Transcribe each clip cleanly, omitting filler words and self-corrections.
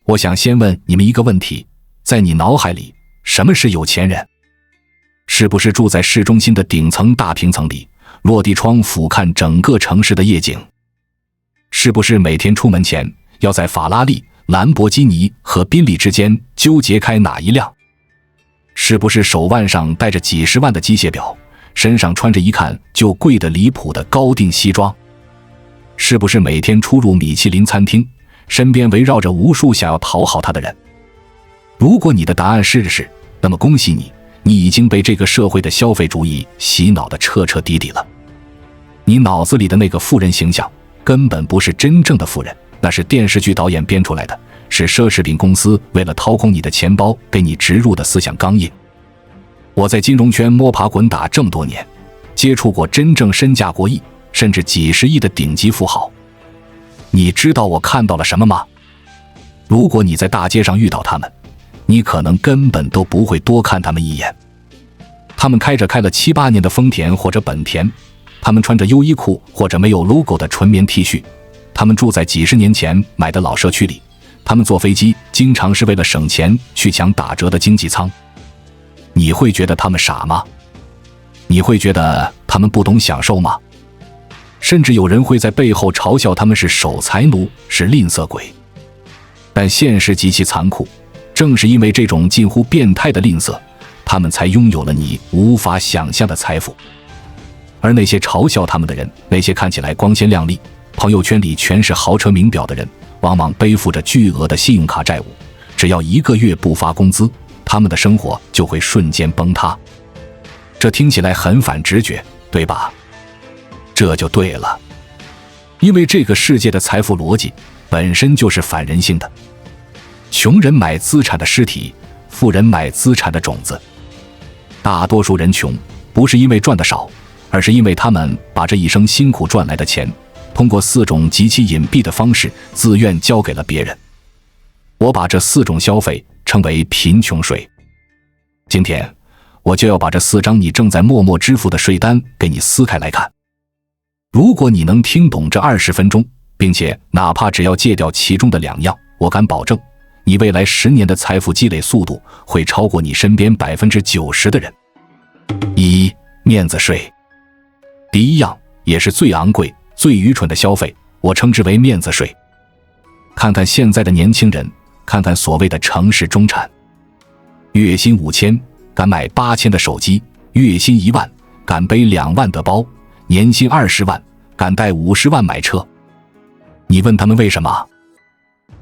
我想先问你们一个问题，在你脑海里，什么是有钱人？是不是住在市中心的顶层大平层里，落地窗俯瞰整个城市的夜景？是不是每天出门前要在法拉利、兰博基尼和宾利之间纠结开哪一辆？是不是手腕上戴着几十万的机械表，身上穿着一看就贵得离谱的高定西装？是不是每天出入米其林餐厅，身边围绕着无数想要讨好他的人？如果你的答案是，那么恭喜你，你已经被这个社会的消费主义洗脑得彻彻底底了。你脑子里的那个富人形象根本不是真正的富人，那是电视剧导演编出来的，是奢侈品公司为了掏空你的钱包给你植入的思想钢印。我在金融圈摸爬滚打这么多年，接触过真正身价过亿甚至几十亿的顶级富豪。你知道我看到了什么吗？如果你在大街上遇到他们，你可能根本都不会多看他们一眼。他们开了7、8年的丰田或者本田，他们穿着优衣库或者没有 logo 的纯棉 T 恤，他们住在几十年前买的老社区里，他们坐飞机经常是为了省钱去抢打折的经济舱。你会觉得他们傻吗？你会觉得他们不懂享受吗？甚至有人会在背后嘲笑他们是守财奴，是吝啬鬼。但现实极其残酷，正是因为这种近乎变态的吝啬，他们才拥有了你无法想象的财富。而那些嘲笑他们的人，那些看起来光鲜亮丽，朋友圈里全是豪车名表的人，往往背负着巨额的信用卡债务，只要1个月不发工资，他们的生活就会瞬间崩塌。这听起来很反直觉，对吧？这就对了，因为这个世界的财富逻辑本身就是反人性的。穷人买资产的尸体，富人买资产的种子。大多数人穷，不是因为赚得少，而是因为他们把这一生辛苦赚来的钱，通过4种极其隐蔽的方式自愿交给了别人。我把这4种消费称为贫穷税。今天我就要把这4张你正在默默支付的税单给你撕开来看。如果你能听懂这20分钟，并且哪怕只要戒掉其中的2样，我敢保证你未来10年的财富积累速度会超过你身边90%的人。1. 面子税。第一样，也是最昂贵、最愚蠢的消费，我称之为面子税。看看现在的年轻人，看看所谓的城市中产，月薪5000敢买8000的手机，月薪1万敢背2万的包，年薪20万敢带50万买车。你问他们为什么？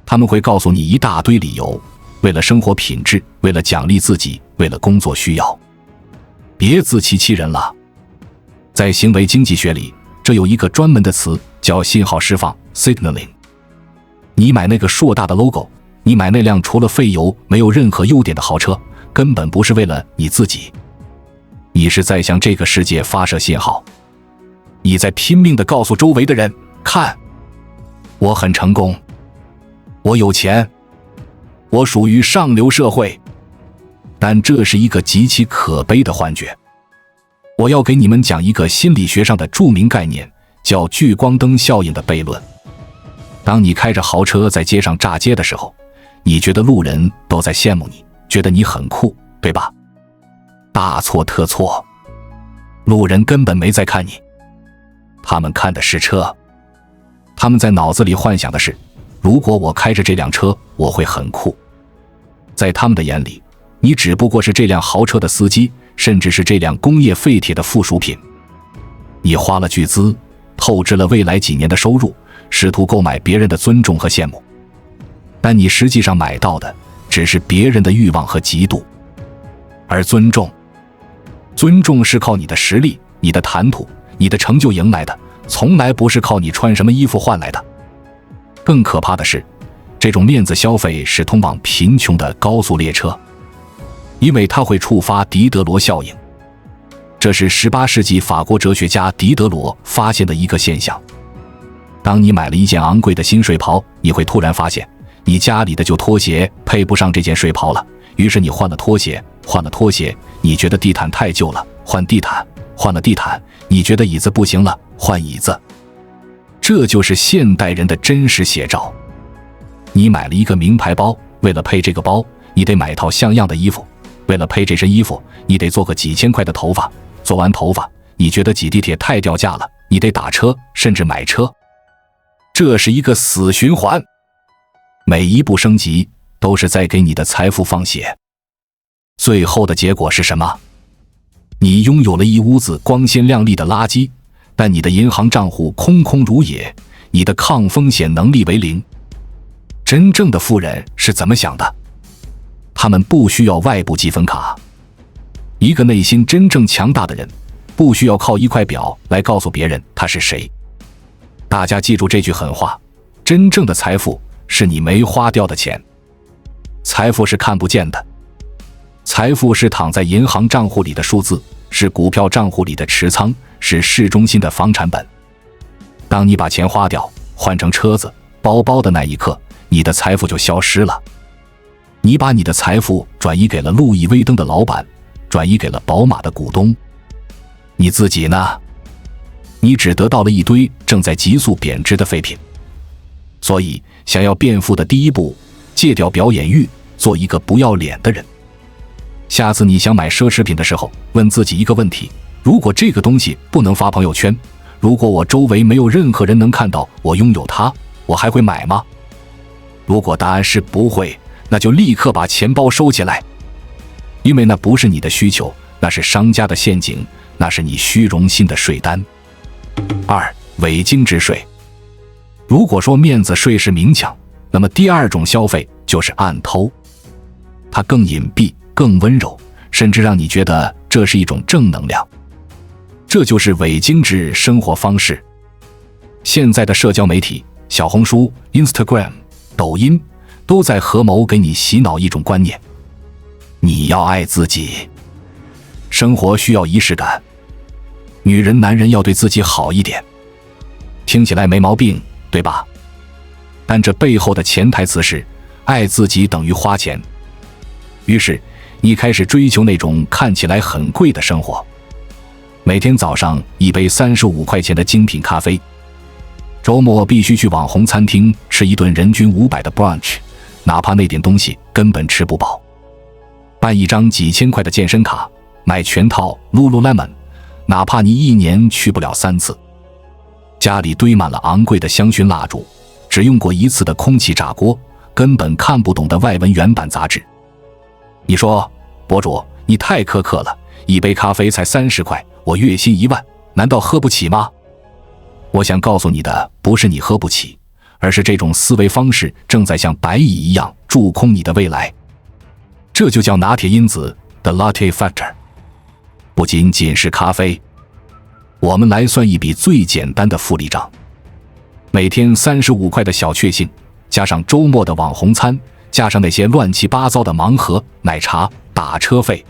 他们会告诉你一大堆理由，为了生活品质，为了奖励自己，为了工作需要。别自欺欺人了。在行为经济学里，这有一个专门的词叫信号释放 signaling。 你买那个硕大的 logo， 你买那辆除了费油没有任何优点的豪车，根本不是为了你自己，你是在向这个世界发射信号。你在拼命地告诉周围的人，看，我很成功，我有钱，我属于上流社会。但这是一个极其可悲的幻觉。我要给你们讲一个心理学上的著名概念，叫聚光灯效应的悖论。当你开着豪车在街上炸街的时候，你觉得路人都在羡慕你，觉得你很酷，对吧？大错特错，路人根本没在看你，他们看的是车。他们在脑子里幻想的是，如果我开着这辆车，我会很酷。在他们的眼里，你只不过是这辆豪车的司机，甚至是这辆工业废铁的附属品。你花了巨资，透支了未来几年的收入，试图购买别人的尊重和羡慕，但你实际上买到的只是别人的欲望和嫉妒。而尊重是靠你的实力、你的谈吐、你的成就赢来的，从来不是靠你穿什么衣服换来的。更可怕的是，这种面子消费是通往贫穷的高速列车，因为它会触发狄德罗效应。这是18世纪法国哲学家狄德罗发现的一个现象。当你买了一件昂贵的新睡袍，你会突然发现你家里的旧拖鞋配不上这件睡袍了，于是你换了拖鞋，你觉得地毯太旧了，换地毯，换了地毯，你觉得椅子不行了，换椅子。这就是现代人的真实写照。你买了一个名牌包，为了配这个包，你得买套像样的衣服，为了配这身衣服，你得做个几千块的头发，做完头发，你觉得挤地铁太掉价了，你得打车，甚至买车。这是一个死循环，每一步升级都是在给你的财富放血。最后的结果是什么？你拥有了一屋子光鲜亮丽的垃圾，但你的银行账户空空如也，你的抗风险能力为零。真正的富人是怎么想的？他们不需要外部积分卡。一个内心真正强大的人，不需要靠一块表来告诉别人他是谁。大家记住这句狠话：真正的财富是你没花掉的钱。财富是看不见的，财富是躺在银行账户里的数字，是股票账户里的持仓，是市中心的房产本。当你把钱花掉，换成车子、包包的那一刻，你的财富就消失了。你把你的财富转移给了路易威登的老板，转移给了宝马的股东。你自己呢？你只得到了一堆正在急速贬值的废品。所以，想要变富的第一步，戒掉表演欲，做一个不要脸的人。下次你想买奢侈品的时候，问自己一个问题：如果这个东西不能发朋友圈，如果我周围没有任何人能看到我拥有它，我还会买吗？如果答案是不会，那就立刻把钱包收起来，因为那不是你的需求，那是商家的陷阱，那是你虚荣心的税单。2. 伪精致税。如果说面子税是明抢，那么第二种消费就是暗偷。它更隐蔽，更温柔，甚至让你觉得这是一种正能量。这就是伪精致生活方式。现在的社交媒体，小红书、Instagram、抖音都在合谋给你洗脑一种观念：你要爱自己，生活需要仪式感，女人男人要对自己好一点。听起来没毛病，对吧？但这背后的潜台词是，爱自己等于花钱。于是你开始追求那种看起来很贵的生活，每天早上一杯35块钱的精品咖啡，周末必须去网红餐厅吃一顿人均500的 brunch， 哪怕那点东西根本吃不饱。办一张几千块的健身卡，买全套 Lululemon， 哪怕你一年去不了3次。家里堆满了昂贵的香薰蜡烛，只用过1次的空气炸锅，根本看不懂的外文原版杂志。你说，博主，你太苛刻了，一杯咖啡才30块，我月薪1万，难道喝不起吗？我想告诉你的不是你喝不起，而是这种思维方式正在像白蚁一样蛀空你的未来。这就叫拿铁因子 The Latte Factor。 不仅仅是咖啡，我们来算一笔最简单的复利账。每天35块的小确幸，加上周末的网红餐，加上那些乱七八糟的盲盒、奶茶、打车费，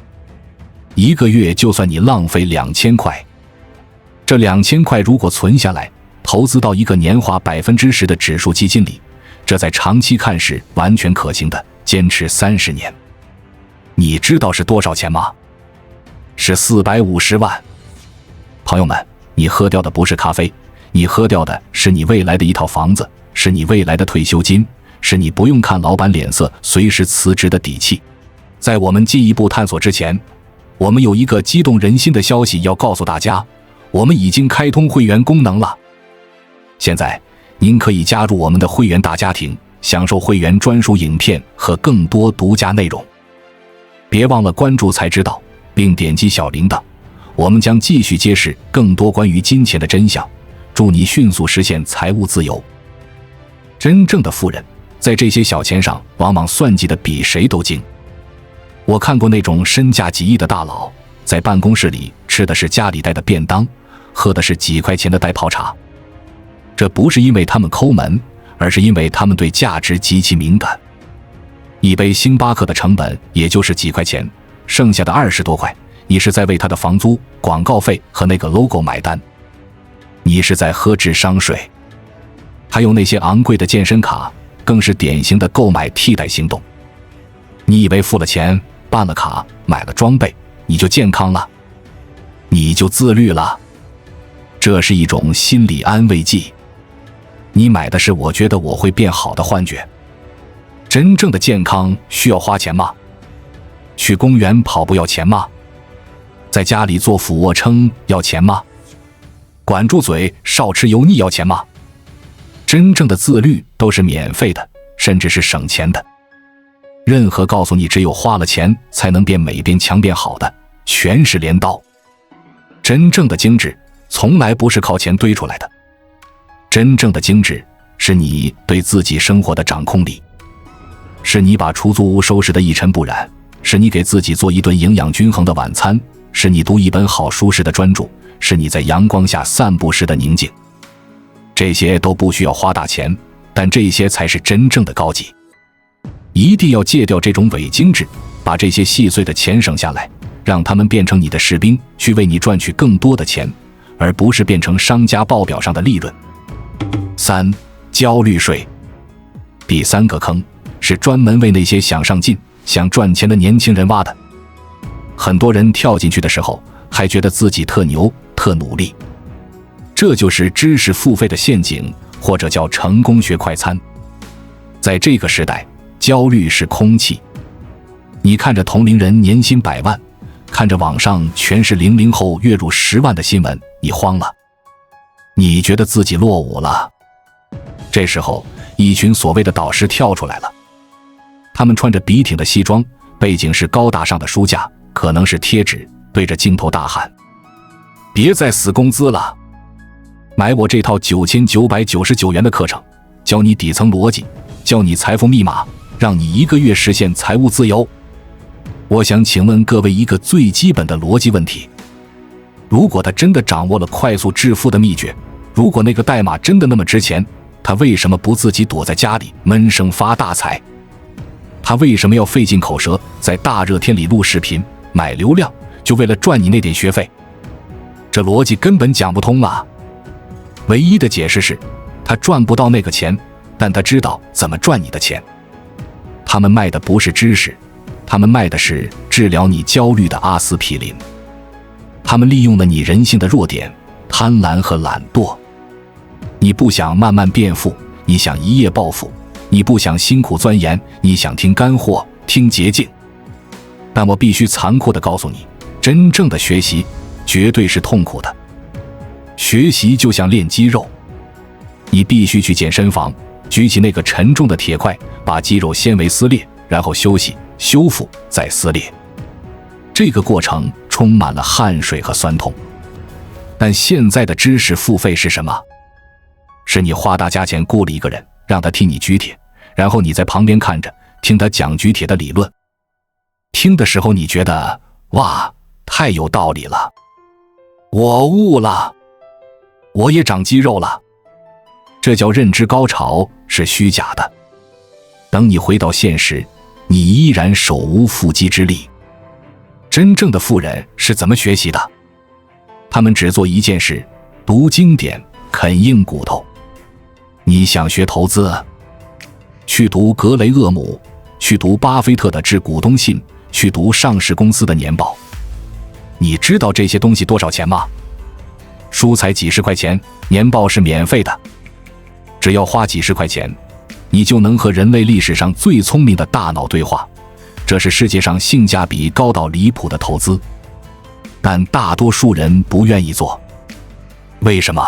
一个月就算你浪费2000块。这2000块如果存下来，投资到一个年化10%的指数基金里，这在长期看是完全可行的，坚持30年。你知道是多少钱吗？是450万。朋友们，你喝掉的不是咖啡，你喝掉的是你未来的一套房子，是你未来的退休金，是你不用看老板脸色随时辞职的底气。在我们进一步探索之前，我们有一个激动人心的消息要告诉大家，我们已经开通会员功能了。现在您可以加入我们的会员大家庭，享受会员专属影片和更多独家内容。别忘了关注才知道，并点击小铃铛，我们将继续揭示更多关于金钱的真相，祝你迅速实现财务自由。真正的富人在这些小钱上往往算计的比谁都精。我看过那种身价几亿的大佬，在办公室里吃的是家里带的便当，喝的是几块钱的袋泡茶。这不是因为他们抠门，而是因为他们对价值极其敏感。一杯星巴克的成本也就是几块钱，剩下的20多块，你是在为他的房租、广告费和那个 logo 买单。你是在喝智商税。还有那些昂贵的健身卡，更是典型的购买替代行动。你以为付了钱、办了卡、买了装备，你就健康了，你就自律了。这是一种心理安慰剂。你买的是我觉得我会变好的幻觉。真正的健康需要花钱吗？去公园跑步要钱吗？在家里做俯卧撑要钱吗？管住嘴，少吃油腻要钱吗？真正的自律都是免费的，甚至是省钱的。任何告诉你只有花了钱才能变美变强变好的，全是镰刀。真正的精致从来不是靠钱堆出来的，真正的精致是你对自己生活的掌控力，是你把出租屋收拾得一尘不染，是你给自己做一顿营养均衡的晚餐，是你读一本好书时的专注，是你在阳光下散步时的宁静。这些都不需要花大钱，但这些才是真正的高级。一定要戒掉这种伪精致，把这些细碎的钱省下来，让他们变成你的士兵，去为你赚取更多的钱，而不是变成商家报表上的利润。3. 焦虑税。第3个坑是专门为那些想上进、想赚钱的年轻人挖的。很多人跳进去的时候，还觉得自己特牛、特努力。这就是知识付费的陷阱，或者叫成功学快餐。在这个时代，焦虑是空气。你看着同龄人年薪100万，看着网上全是00后月入10万的新闻，你慌了，你觉得自己落伍了。这时候，一群所谓的导师跳出来了，他们穿着笔挺的西装，背景是高大上的书架，可能是贴纸，对着镜头大喊：别再死工资了，买我这套9999元的课程，教你底层逻辑，教你财富密码，让你1个月实现财务自由。我想请问各位一个最基本的逻辑问题：如果他真的掌握了快速致富的秘诀，如果那个代码真的那么值钱，他为什么不自己躲在家里闷声发大财？他为什么要费尽口舌在大热天里录视频买流量，就为了赚你那点学费？这逻辑根本讲不通啊！唯一的解释是，他赚不到那个钱，但他知道怎么赚你的钱。他们卖的不是知识，他们卖的是治疗你焦虑的阿司匹林。他们利用了你人性的弱点，贪婪和懒惰。你不想慢慢变富，你想一夜暴富，你不想辛苦钻研，你想听干货，听捷径。但我必须残酷地告诉你，真正的学习绝对是痛苦的。学习就像练肌肉，你必须去健身房，举起那个沉重的铁块，把肌肉纤维撕裂，然后休息、修复，再撕裂。这个过程充满了汗水和酸痛。但现在的知识付费是什么？是你花大价钱雇了一个人，让他替你举铁，然后你在旁边看着，听他讲举铁的理论。听的时候你觉得，哇，太有道理了，我悟了，我也长肌肉了。这叫认知高潮，是虚假的。等你回到现实，你依然手无缚鸡之力。真正的富人是怎么学习的？他们只做一件事，读经典，啃硬骨头。你想学投资？去读格雷厄姆，去读巴菲特的致股东信，去读上市公司的年报。你知道这些东西多少钱吗？书才几十块钱，年报是免费的。只要花几十块钱，你就能和人类历史上最聪明的大脑对话。这是世界上性价比高到离谱的投资，但大多数人不愿意做。为什么？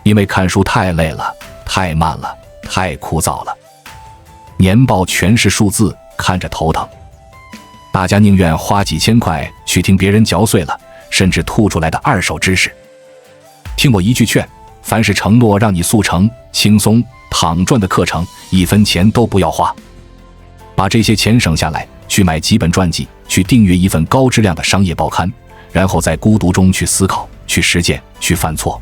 因为看书太累了，太慢了，太枯燥了。年报全是数字，看着头疼。大家宁愿花几千块去听别人嚼碎了，甚至吐出来的二手知识。听我一句劝，凡是承诺让你速成、轻松、躺赚的课程，1分钱都不要花。把这些钱省下来，去买几本传记，去订阅一份高质量的商业报刊，然后在孤独中去思考，去实践，去犯错。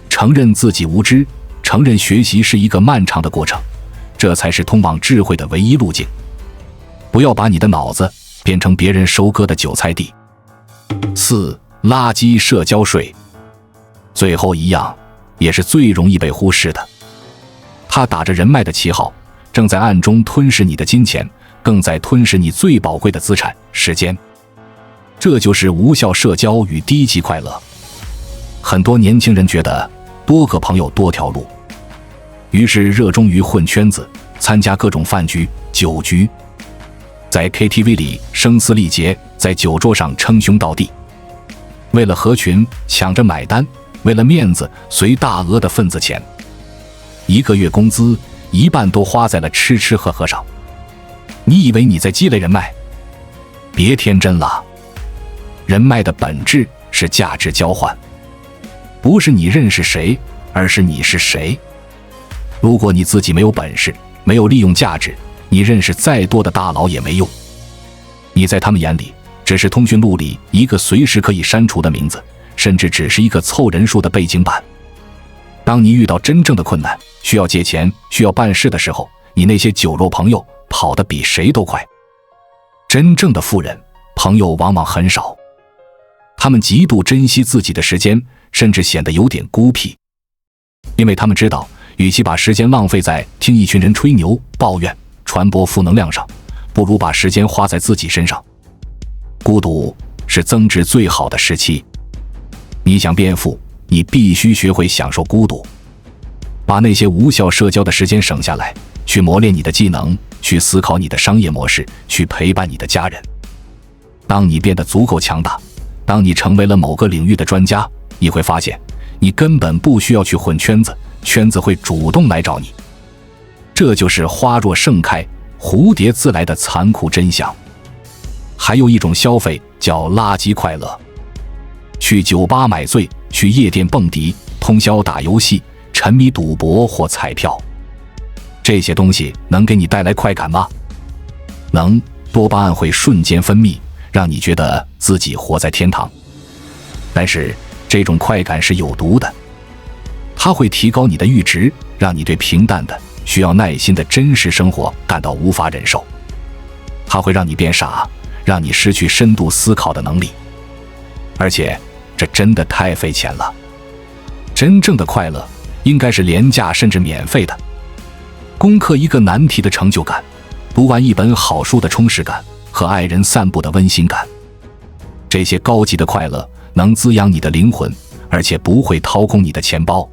承认自己无知，承认学习是一个漫长的过程，这才是通往智慧的唯一路径。不要把你的脑子变成别人收割的韭菜地。4. 垃圾社交税。最后一样，也是最容易被忽视的。他打着人脉的旗号，正在暗中吞噬你的金钱，更在吞噬你最宝贵的资产——时间。这就是无效社交与低级快乐。很多年轻人觉得多个朋友多条路，于是热衷于混圈子，参加各种饭局、酒局，在 KTV 里声嘶力竭，在酒桌上称兄道弟，为了合群抢着买单，为了面子随大额的份子钱。一个月工资一半都花在了吃吃喝喝上。你以为你在积累人脉？别天真了，人脉的本质是价值交换，不是你认识谁，而是你是谁。如果你自己没有本事，没有利用价值，你认识再多的大佬也没用。你在他们眼里只是通讯录里一个随时可以删除的名字，甚至只是一个凑人数的背景板。当你遇到真正的困难，需要借钱，需要办事的时候，你那些酒肉朋友跑得比谁都快。真正的富人，朋友往往很少，他们极度珍惜自己的时间，甚至显得有点孤僻，因为他们知道，与其把时间浪费在听一群人吹牛、抱怨、传播负能量上，不如把时间花在自己身上。孤独是增值最好的时期。你想变富，你必须学会享受孤独，把那些无效社交的时间省下来，去磨练你的技能，去思考你的商业模式，去陪伴你的家人。当你变得足够强大，当你成为了某个领域的专家，你会发现，你根本不需要去混圈子，圈子会主动来找你。这就是花若盛开，蝴蝶自来的残酷真相。还有一种消费叫垃圾快乐，去酒吧买醉，去夜店蹦迪，通宵打游戏，沉迷赌博或彩票。这些东西能给你带来快感吗？能，多巴胺会瞬间分泌，让你觉得自己活在天堂。但是这种快感是有毒的，它会提高你的阈值，让你对平淡的、需要耐心的真实生活感到无法忍受。它会让你变傻，让你失去深度思考的能力。而且这真的太费钱了。真正的快乐应该是廉价甚至免费的。攻克一个难题的成就感，读完一本好书的充实感，和爱人散步的温馨感。这些高级的快乐能滋养你的灵魂，而且不会掏空你的钱包。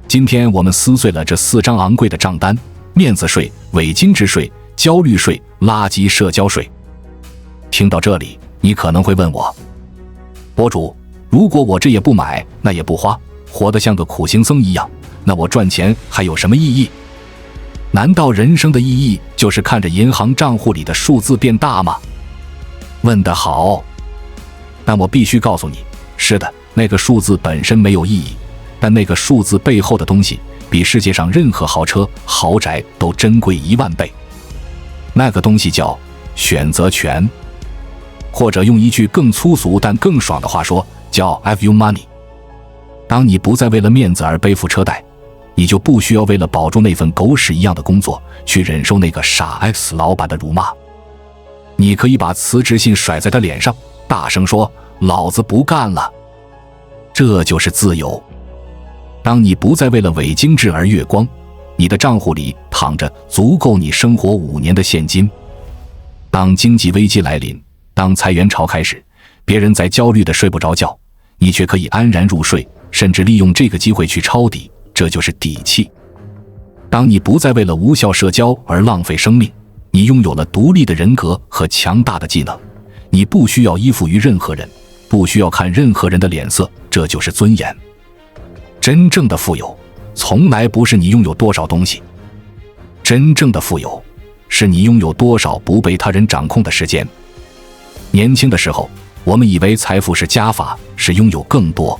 今天我们撕碎了这4张昂贵的账单：面子税、伪精致税、焦虑税、垃圾社交税。听到这里，你可能会问我，博主，如果我这也不买，那也不花，活得像个苦行僧一样，那我赚钱还有什么意义？难道人生的意义就是看着银行账户里的数字变大吗？问得好。但我必须告诉你，是的，那个数字本身没有意义，但那个数字背后的东西比世界上任何豪车、豪宅都珍贵10000倍。那个东西叫选择权，或者用一句更粗俗但更爽的话说，叫 Have you money。 当你不再为了面子而背负车贷，你就不需要为了保住那份狗屎一样的工作去忍受那个傻 X 老板的辱骂。你可以把辞职信甩在他脸上，大声说，老子不干了。这就是自由。当你不再为了伪精致而月光，你的账户里躺着足够你生活5年的现金。当经济危机来临，当裁员潮开始，别人在焦虑的睡不着觉，你却可以安然入睡，甚至利用这个机会去抄底，这就是底气。当你不再为了无效社交而浪费生命，你拥有了独立的人格和强大的技能，你不需要依附于任何人，不需要看任何人的脸色，这就是尊严。真正的富有从来不是你拥有多少东西，真正的富有是你拥有多少不被他人掌控的时间。年轻的时候，我们以为财富是加法，是拥有更多，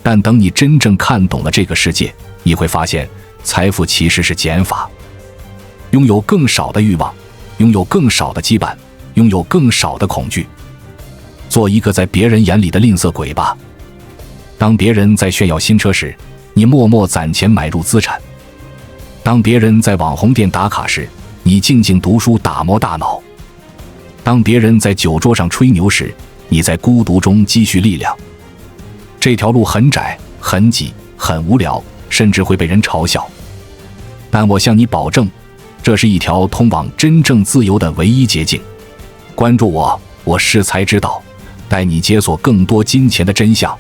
但等你真正看懂了这个世界，你会发现财富其实是减法。拥有更少的欲望，拥有更少的羁绊，拥有更少的恐惧，做一个在别人眼里的吝啬鬼吧。当别人在炫耀新车时，你默默攒钱买入资产；当别人在网红店打卡时，你静静读书打磨大脑；当别人在酒桌上吹牛时，你在孤独中积蓄力量。这条路很窄，很挤，很无聊，甚至会被人嘲笑，但我向你保证，这是一条通往真正自由的唯一捷径。关注我，我是才知道，带你解锁更多金钱的真相。